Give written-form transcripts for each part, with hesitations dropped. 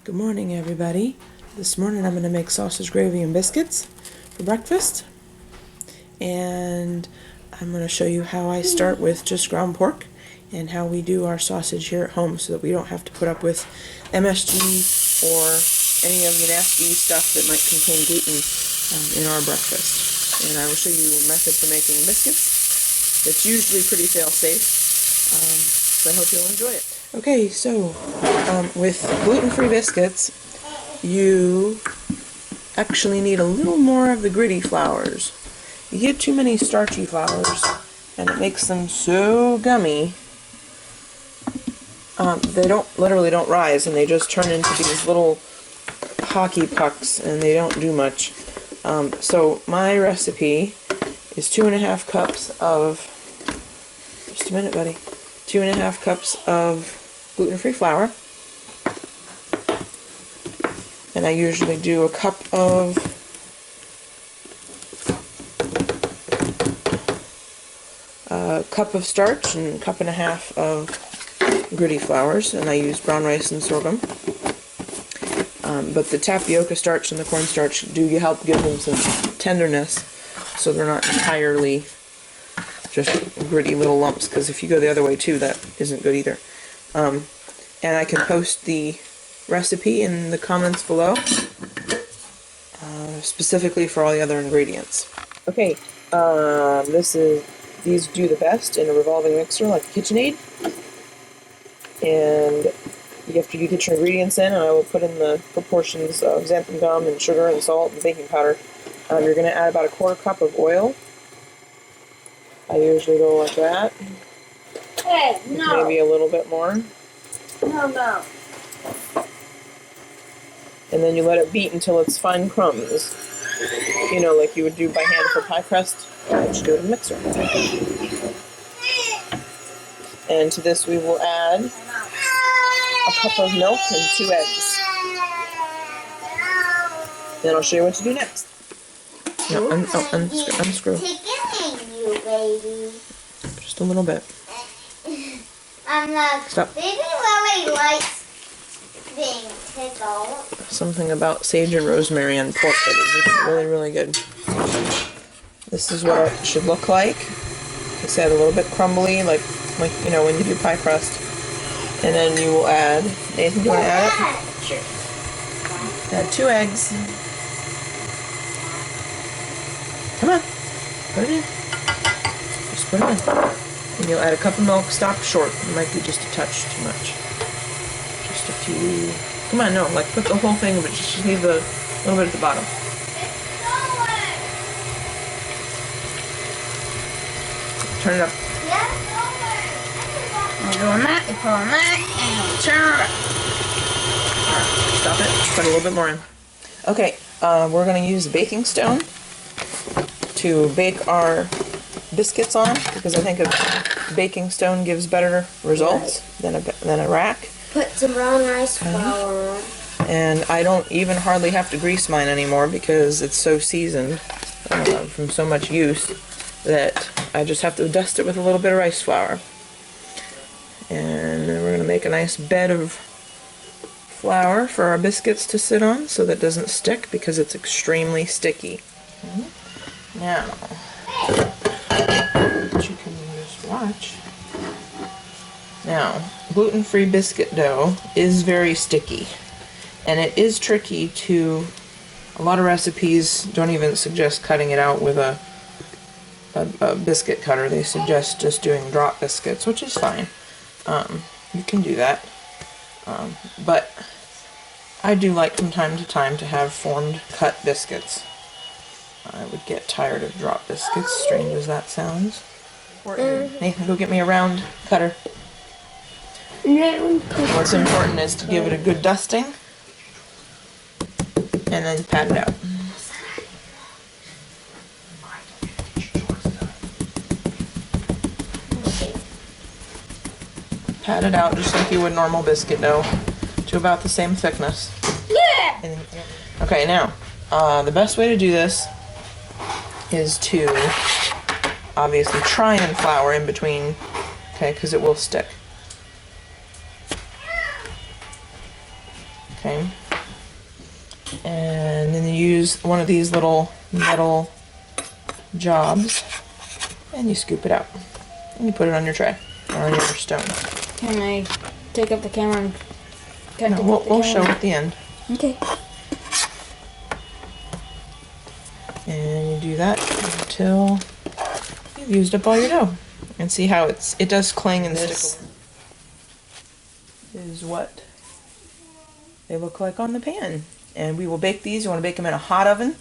Good morning, everybody. This morning I'm going to make sausage gravy and biscuits for breakfast. And I'm going to show you how I start with just ground pork and how we do our sausage here at home so that we don't have to put up with MSG or any of the nasty stuff that might contain gluten in our breakfast. And I will show you a method for making biscuits that's usually pretty fail-safe. So I hope you'll enjoy it. Okay, so with gluten-free biscuits, you actually need a little more of the gritty flours. You get too many starchy flours, and it makes them so gummy. They literally don't rise, and they just turn into these little hockey pucks, and they don't do much. So my recipe is 2.5 cups of, just a minute, buddy, 2.5 cups of gluten-free flour, and I usually do a cup of starch and 1.5 cups of gritty flours, and I use brown rice and sorghum. But the tapioca starch and the cornstarch do help give them some tenderness, so they're not entirely just gritty little lumps, because if you go the other way too, that isn't good either. And I can post the recipe in the comments below, specifically for all the other ingredients. Okay, these do the best in a revolving mixer like a KitchenAid. And after you get your ingredients in, I will put in the proportions of xanthan gum and sugar and salt and baking powder. You're going to add about 1/4 cup of oil. I usually go like that. Hey, no. Maybe a little bit more. No. And then you let it beat until it's fine crumbs. You know, like you would do by hand for pie crust. Just do it in a mixer. And to this we will add a cup of milk and 2 eggs. Then I'll show you what to do next. No, unscrew. You baby. Just a little bit. I'm not. Stop. Baby really likes being tickled. Something about sage and rosemary and pork that is just really, really good. This is what it should look like. Like I said, a little bit crumbly, like you know when you do pie crust. And then you will add. Nathan, do you want to add it? Sure. Add 2 eggs. Come on, put it in. Just put it in. And you'll add a cup of milk. Stop short. It might be just a touch too much. Just a few. Come on, no, like put the whole thing, but just leave a little bit at the bottom. Turn it up. I'm doing that, you pull that, and turn it up. Stop it. Put a little bit more in. Okay, we're going to use a baking stone to bake our biscuits on, because I think a baking stone gives better results than a rack. Put some brown rice flour on. And I don't even hardly have to grease mine anymore because it's so seasoned from so much use that I just have to dust it with a little bit of rice flour. And then we're going to make a nice bed of flour for our biscuits to sit on so that it doesn't stick, because it's extremely sticky. Now, you can just watch. Now, gluten-free biscuit dough is very sticky, and it is tricky to, a lot of recipes don't even suggest cutting it out with a biscuit cutter. They suggest just doing drop biscuits, which is fine. You can do that. But I do like from time to time to have formed cut biscuits. I would get tired of drop biscuits, strange as that sounds. Nathan, go get me a round cutter. What's important is to give it a good dusting and then pat it out. Pat it out just like you would normal biscuit dough to about the same thickness. Yeah! Okay, now, the best way to do this is to obviously try and flour in between, okay, because it will stick. Okay. And then you use one of these little metal jobs and you scoop it out. And you put it on your tray or on your stone. Can I take up the camera and No, we'll show at the end. Okay. And you do that until you've used up all your dough. And see how it does cling and stick. This is what they look like on the pan. And we will bake these. You want to bake them in a hot oven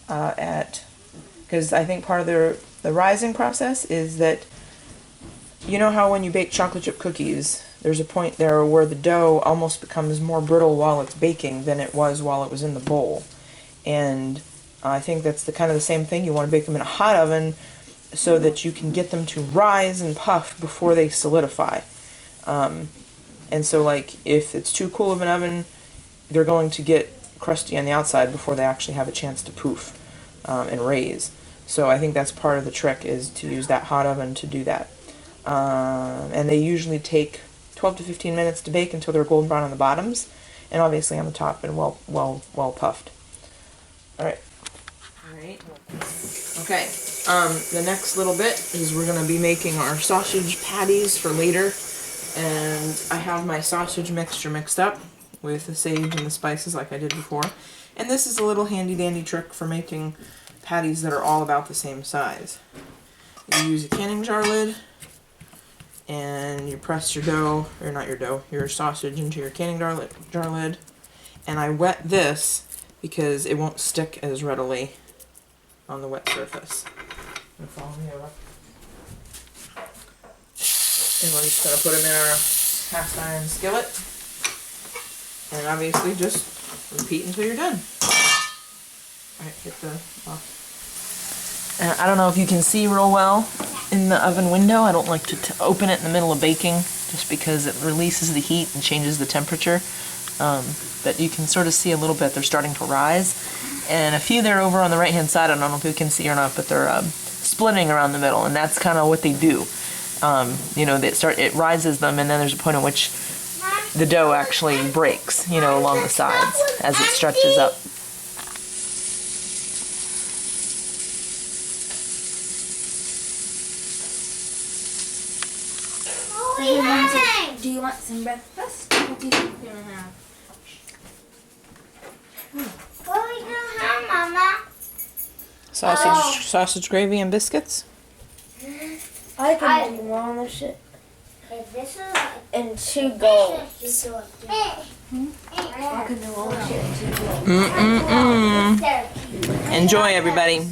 because I think part of the rising process is that, you know how when you bake chocolate chip cookies, there's a point there where the dough almost becomes more brittle while it's baking than it was while it was in the bowl. And I think that's kind of the same thing. You want to bake them in a hot oven so that you can get them to rise and puff before they solidify. And so, like, if it's too cool of an oven, they're going to get crusty on the outside before they actually have a chance to poof and raise. So I think that's part of the trick, is to use that hot oven to do that. And they usually take 12 to 15 minutes to bake until they're golden brown on the bottoms, and obviously on the top and well puffed. All right. Okay. The next little bit is we're going to be making our sausage patties for later, and I have my sausage mixture mixed up with the sage and the spices like I did before. And this is a little handy dandy trick for making patties that are all about the same size. You use a canning jar lid and you press your dough, or not your dough, your sausage into your canning jar lid. And I wet this because it won't stick as readily on the wet surface. Follow me over. And we're just going to put them in our cast iron skillet. And obviously just repeat until you're done. Alright, get the off. And I don't know if you can see real well in the oven window. I don't like to open it in the middle of baking just because it releases the heat and changes the temperature. But you can sort of see a little bit. They're starting to rise. And a few there over on the right hand side, I don't know if you can see or not, but they're splitting around the middle, and that's kind of what they do. You know, it rises them, and then there's a point at which the dough actually breaks, you know, along the sides as it stretches up. Do you want some breakfast? What do you think we're gonna have? What are we gonna have, Mama? Sausage gravy and biscuits. I can do one of shit. This is And 2 golds. I I can do all the shit and 2 golds. Enjoy, everybody.